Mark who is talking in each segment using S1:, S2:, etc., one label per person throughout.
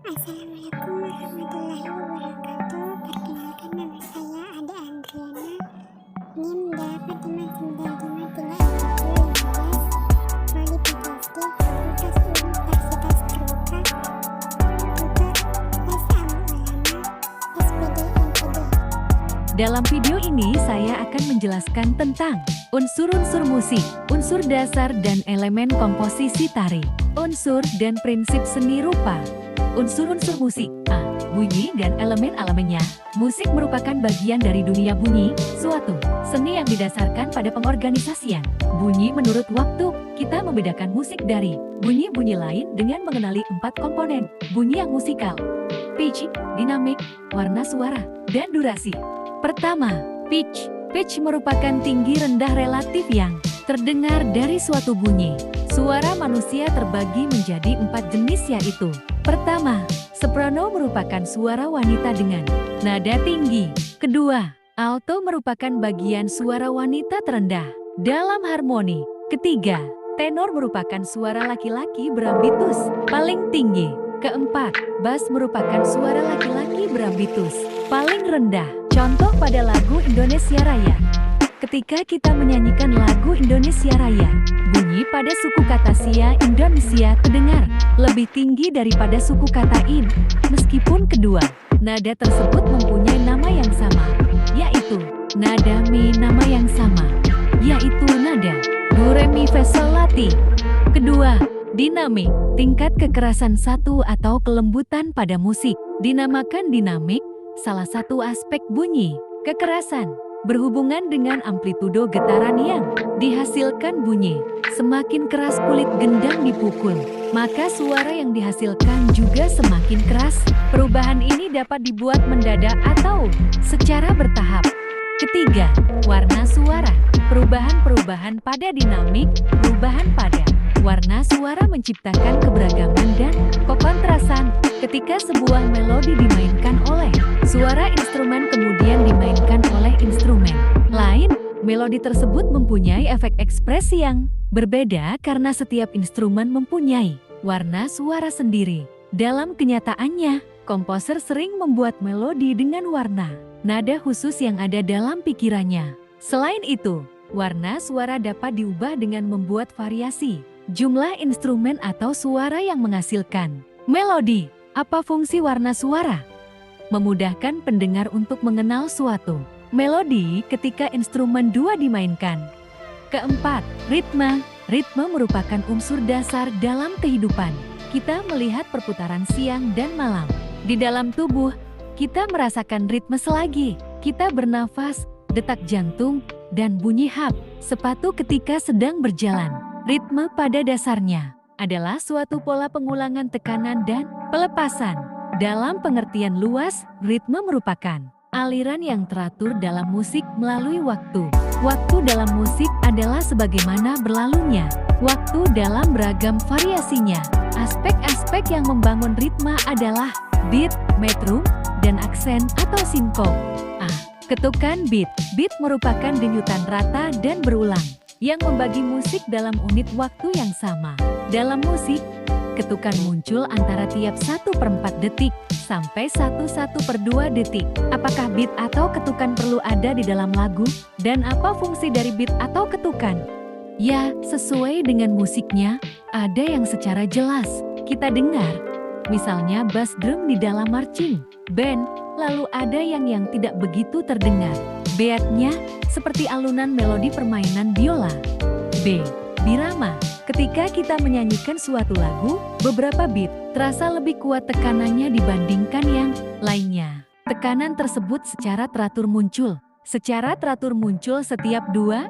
S1: Assalamualaikum warahmatullahi wabarakatuh. Perkenalkan nama saya Ada Andriana. NIM 85952 Wali PhD Fakultas Universitas Terbuka. Tutor Les Ulama SPD NPD.
S2: Dalam video ini saya akan menjelaskan tentang unsur-unsur musik, unsur dasar dan elemen komposisi tari, unsur dan prinsip seni rupa. Unsur-unsur musik. A. Bunyi dan elemen-elemennya. Musik merupakan bagian dari dunia bunyi, suatu seni yang didasarkan pada pengorganisasian bunyi menurut waktu. Kita membedakan musik dari bunyi-bunyi lain dengan mengenali 4 komponen bunyi yang musikal: pitch, dinamik, warna suara, dan durasi. Pertama, pitch. Pitch merupakan tinggi rendah relatif yang terdengar dari suatu bunyi. Suara manusia terbagi menjadi 4 jenis, yaitu: pertama, soprano merupakan suara wanita dengan nada tinggi. Kedua, alto merupakan bagian suara wanita terendah dalam harmoni. Ketiga, tenor merupakan suara laki-laki berambitus paling tinggi. Keempat, bass merupakan suara laki-laki berambitus paling rendah. Contoh pada lagu Indonesia Raya. Ketika kita menyanyikan lagu Indonesia Raya, bunyi pada suku kata sia Indonesia terdengar lebih tinggi daripada suku kata in. Meskipun kedua nada tersebut mempunyai nama yang sama, yaitu nada mi, nama yang sama, yaitu nada do re mi fa sol la ti. Kedua, dinamik, tingkat kekerasan satu atau kelembutan pada musik. Dinamakan dinamik, salah satu aspek bunyi. Kekerasan berhubungan dengan amplitudo getaran yang dihasilkan bunyi. Semakin keras kulit gendang dipukul, maka suara yang dihasilkan juga semakin keras. Perubahan ini dapat dibuat mendadak atau secara bertahap. Ketiga, warna suara. Perubahan-perubahan pada dinamik, perubahan pada warna suara menciptakan keberagaman dan kekontrasan. Ketika sebuah melodi dimainkan oleh suara instrumen kemudian dimainkan oleh instrumen lain, melodi tersebut mempunyai efek ekspresi yang berbeda karena setiap instrumen mempunyai warna suara sendiri. Dalam kenyataannya, komposer sering membuat melodi dengan warna nada khusus yang ada dalam pikirannya. Selain itu, warna suara dapat diubah dengan membuat variasi jumlah instrumen atau suara yang menghasilkan melodi. Apa fungsi warna suara? Memudahkan pendengar untuk mengenal suatu melodi ketika instrumen dua dimainkan. Keempat, ritme. Ritme merupakan unsur dasar dalam kehidupan. Kita melihat perputaran siang dan malam. Di dalam tubuh, kita merasakan ritme selagi kita bernafas, detak jantung, dan bunyi hap sepatu ketika sedang berjalan. Ritme pada dasarnya adalah suatu pola pengulangan tekanan dan pelepasan. Dalam pengertian luas, ritme merupakan aliran yang teratur dalam musik melalui waktu. Waktu dalam musik adalah sebagaimana berlalunya waktu dalam beragam variasinya. Aspek-aspek yang membangun ritme adalah beat, metrum, dan aksen atau sinkop. Ketukan beat. Beat merupakan denyutan rata dan berulang yang membagi musik dalam unit waktu yang sama. Dalam musik, ketukan muncul antara tiap 1/4 detik sampai 1/2 detik. Apakah beat atau ketukan perlu ada di dalam lagu? Dan apa fungsi dari beat atau ketukan? Ya, sesuai dengan musiknya, ada yang secara jelas kita dengar. Misalnya bass drum di dalam marching band, lalu ada yang tidak begitu terdengar. Beatnya seperti alunan melodi permainan biola. B. Birama. Ketika kita menyanyikan suatu lagu, beberapa beat terasa lebih kuat tekanannya dibandingkan yang lainnya. Tekanan tersebut secara teratur muncul setiap 2,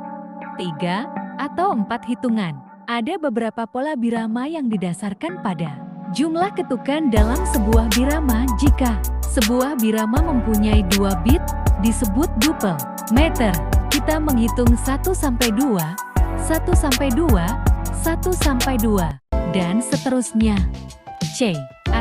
S2: 3, atau 4 hitungan. Ada beberapa pola birama yang didasarkan pada jumlah ketukan dalam sebuah birama. Jika sebuah birama mempunyai 2 beat, disebut duple meter. Kita menghitung 1-2, 1-2, 1-2, dan seterusnya. C.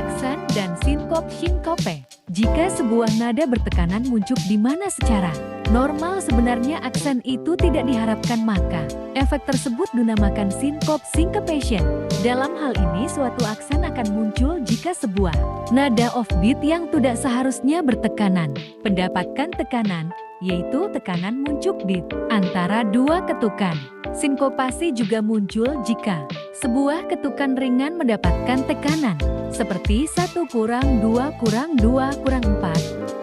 S2: aksen dan sinkop sinkope. Jika sebuah nada bertekanan muncul di mana secara normal sebenarnya aksen itu tidak diharapkan, maka efek tersebut dinamakan sinkop syncopation. Dalam hal ini suatu aksen akan muncul jika sebuah nada offbeat yang tidak seharusnya bertekanan mendapatkan tekanan, yaitu tekanan muncul di antara dua ketukan. Sinkopasi juga muncul jika sebuah ketukan ringan mendapatkan tekanan, seperti 1 kurang 2 kurang 2 kurang 4,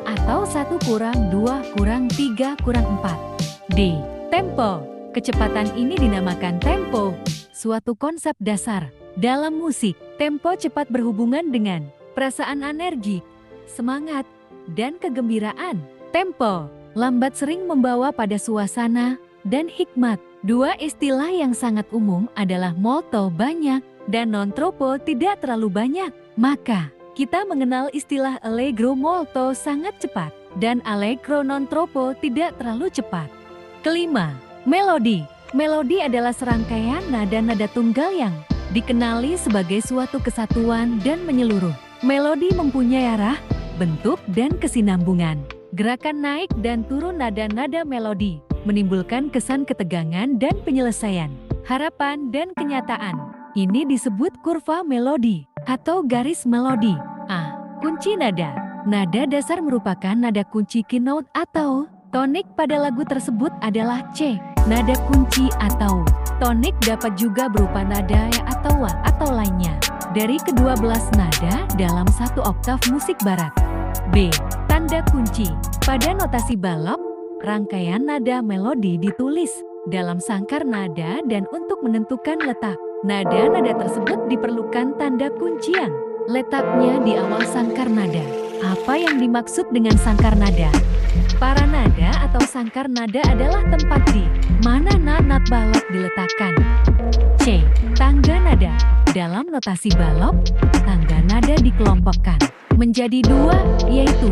S2: atau 1 kurang 2 kurang 3 kurang 4. D. Tempo. Kecepatan ini dinamakan tempo, suatu konsep dasar dalam musik. Tempo cepat berhubungan dengan perasaan energi, semangat, dan kegembiraan. Tempo lambat sering membawa pada suasana dan hikmat. Dua istilah yang sangat umum adalah molto banyak dan non troppo tidak terlalu banyak. Maka, kita mengenal istilah allegro molto sangat cepat dan allegro non troppo tidak terlalu cepat. Kelima, melodi. Melodi adalah serangkaian nada-nada tunggal yang dikenali sebagai suatu kesatuan dan menyeluruh. Melodi mempunyai arah, bentuk, dan kesinambungan. Gerakan naik dan turun nada-nada melodi menimbulkan kesan ketegangan dan penyelesaian, harapan dan kenyataan. Ini disebut kurva melodi atau garis melodi. Kunci nada. Nada dasar merupakan nada kunci keynote atau tonik pada lagu tersebut adalah C. Nada kunci atau tonik dapat juga berupa nada ya atau wa atau lainnya dari kedua belas nada dalam satu oktav musik barat. B. Tanda kunci. Pada notasi balok, rangkaian nada melodi ditulis dalam sangkar nada dan untuk menentukan letak nada-nada tersebut diperlukan tanda kunci yang letaknya di awal sangkar nada. Apa yang dimaksud dengan sangkar nada? Para nada atau sangkar nada adalah tempat di mana nada balok diletakkan. C. Tangga nada. Dalam notasi balok, tangga nada dikelompokkan menjadi dua, yaitu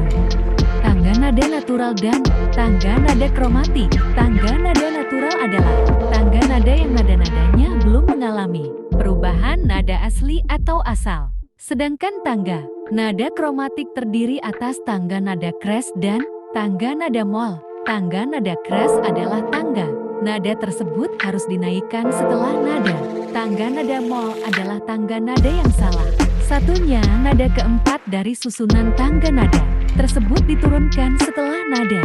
S2: tangga nada natural dan tangga nada kromatik. Tangga nada natural adalah tangga nada yang nada-nadanya belum mengalami perubahan nada asli atau asal. Sedangkan tangga nada kromatik terdiri atas tangga nada crash dan tangga nada mol. Tangga nada crash adalah tangga nada tersebut harus dinaikkan setelah nada. Tangga nada mol adalah tangga nada yang salah satunya nada keempat dari susunan tangga nada tersebut diturunkan setelah nada.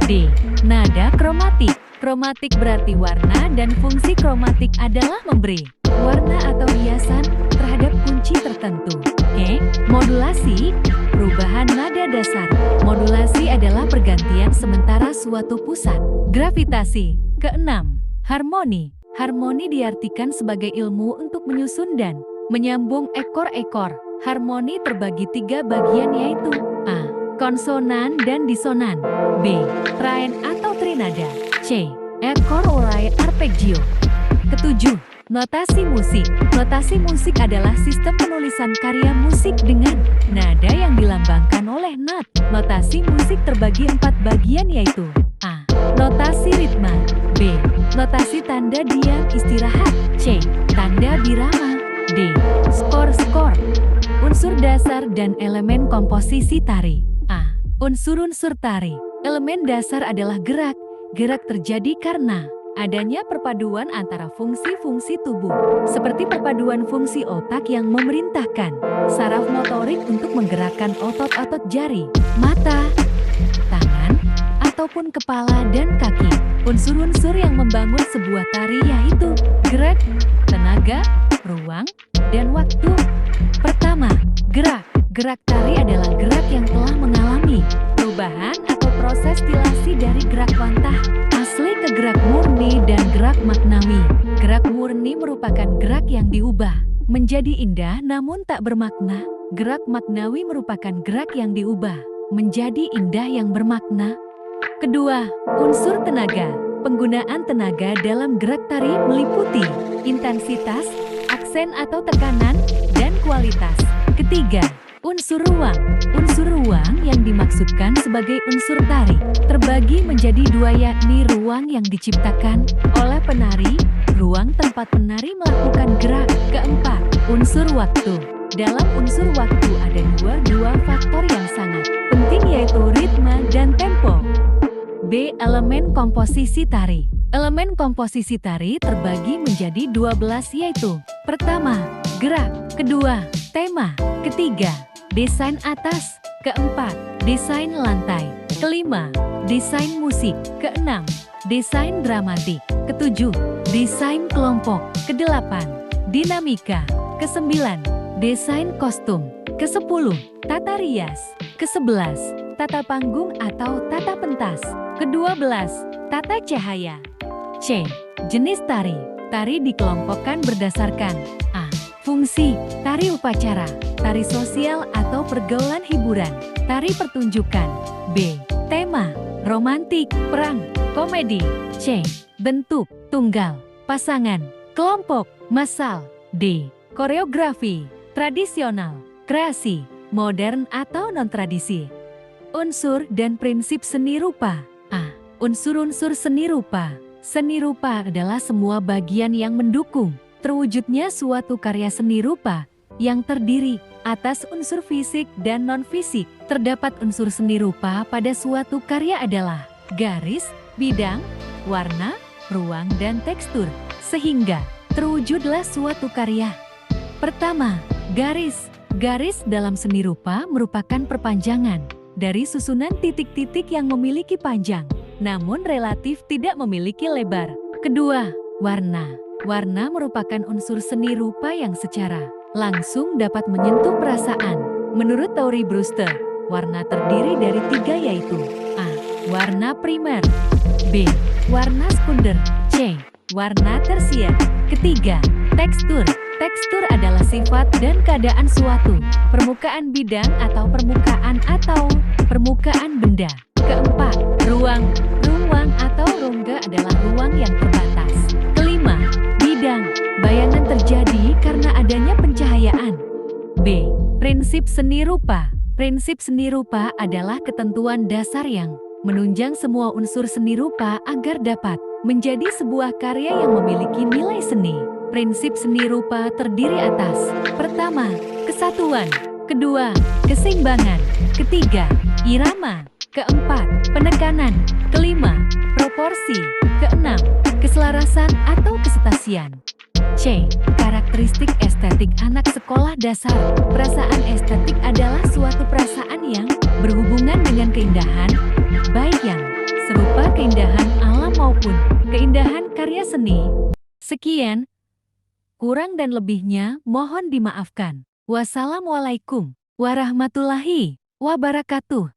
S2: D. Nada kromatik. Kromatik berarti warna dan fungsi kromatik adalah memberi warna atau hiasan terhadap kunci tertentu. E. Modulasi. Perubahan nada dasar. Modulasi adalah pergantian sementara suatu pusat gravitasi. Keenam, harmoni. Harmoni diartikan sebagai ilmu untuk menyusun dan menyambung ekor-ekor. Harmoni terbagi tiga bagian yaitu A. Konsonan dan disonan. B. Train atau trinada. C. Ekor urai arpeggio. Ketujuh, notasi musik. Notasi musik adalah sistem penulisan karya musik dengan nada yang dilambangkan oleh not. Notasi musik terbagi 4 bagian yaitu A. Notasi ritma. B. Notasi tanda diam istirahat. C. Tanda birama. D. Skor-skor. Unsur dasar dan elemen komposisi tari. A. Unsur-unsur tari. Elemen dasar adalah gerak. Gerak terjadi karena adanya perpaduan antara fungsi-fungsi tubuh, seperti perpaduan fungsi otak yang memerintahkan saraf motorik untuk menggerakkan otot-otot jari, mata, tangan, ataupun kepala dan kaki. Unsur-unsur yang membangun sebuah tari yaitu gerak, tenaga, ruang, dan waktu. Pertama, gerak. Gerak tari adalah gerak yang telah mengalami perubahan atau proses stilasi dari gerak wantah asli ke gerak murni dan gerak maknawi. Gerak murni merupakan gerak yang diubah menjadi indah namun tak bermakna. Gerak maknawi merupakan gerak yang diubah menjadi indah yang bermakna. Kedua, unsur tenaga. Penggunaan tenaga dalam gerak tari meliputi intensitas, aksen atau tekanan, dan kualitas. Ketiga, unsur ruang. Unsur ruang yang dimaksudkan sebagai unsur tari terbagi menjadi dua yakni ruang yang diciptakan oleh penari, ruang tempat penari melakukan gerak. Keempat, unsur waktu. Dalam unsur waktu ada dua faktor yang sangat penting yaitu ritme dan tempo. B. Elemen komposisi tari. Elemen komposisi tari terbagi menjadi 12 yaitu: pertama, gerak; kedua, tema; ketiga, desain atas; keempat, desain lantai; kelima, desain musik; keenam, desain dramatik; ketujuh, desain kelompok; kedelapan, dinamika; kesembilan, desain kostum; kesepuluh, tata rias; kesebelas, tata panggung atau tata pentas; kedua belas, tata cahaya. C. Jenis tari. Tari dikelompokkan berdasarkan: A. Fungsi, tari upacara, tari sosial atau pergaulan hiburan, tari pertunjukan. B. Tema, romantik, perang, komedi. C. Bentuk, tunggal, pasangan, kelompok, massal. D. Koreografi, tradisional, kreasi, modern atau non-tradisi. Unsur dan prinsip seni rupa. A. Unsur-unsur seni rupa. Seni rupa adalah semua bagian yang mendukung terwujudnya suatu karya seni rupa yang terdiri atas unsur fisik dan non-fisik. Terdapat unsur seni rupa pada suatu karya adalah garis, bidang, warna, ruang, dan tekstur, sehingga terwujudlah suatu karya. Pertama, garis. Garis dalam seni rupa merupakan perpanjangan dari susunan titik-titik yang memiliki panjang, namun relatif tidak memiliki lebar. Kedua, warna. Warna merupakan unsur seni rupa yang secara langsung dapat menyentuh perasaan. Menurut teori Brewster, warna terdiri dari 3 yaitu: A. Warna primer. B. Warna sekunder. C. Warna tersier. Ketiga, tekstur. Tekstur adalah sifat dan keadaan suatu permukaan bidang atau permukaan benda. Keempat, ruang. Ruang atau rongga adalah ruang yang terbatas. Kelima, bidang. Bayangan terjadi karena adanya pencahayaan. B. Prinsip seni rupa. Prinsip seni rupa adalah ketentuan dasar yang menunjang semua unsur seni rupa agar dapat menjadi sebuah karya yang memiliki nilai seni. Prinsip seni rupa terdiri atas: pertama, kesatuan; kedua, keseimbangan; ketiga, irama; keempat, penekanan; kelima, proporsi; keenam, keselarasan atau kesetasian. C. Karakteristik estetik anak sekolah dasar. Perasaan estetik adalah suatu perasaan yang berhubungan dengan keindahan, baik yang serupa keindahan alam maupun keindahan karya seni. Sekian, kurang dan lebihnya mohon dimaafkan. Wassalamualaikum warahmatullahi wabarakatuh.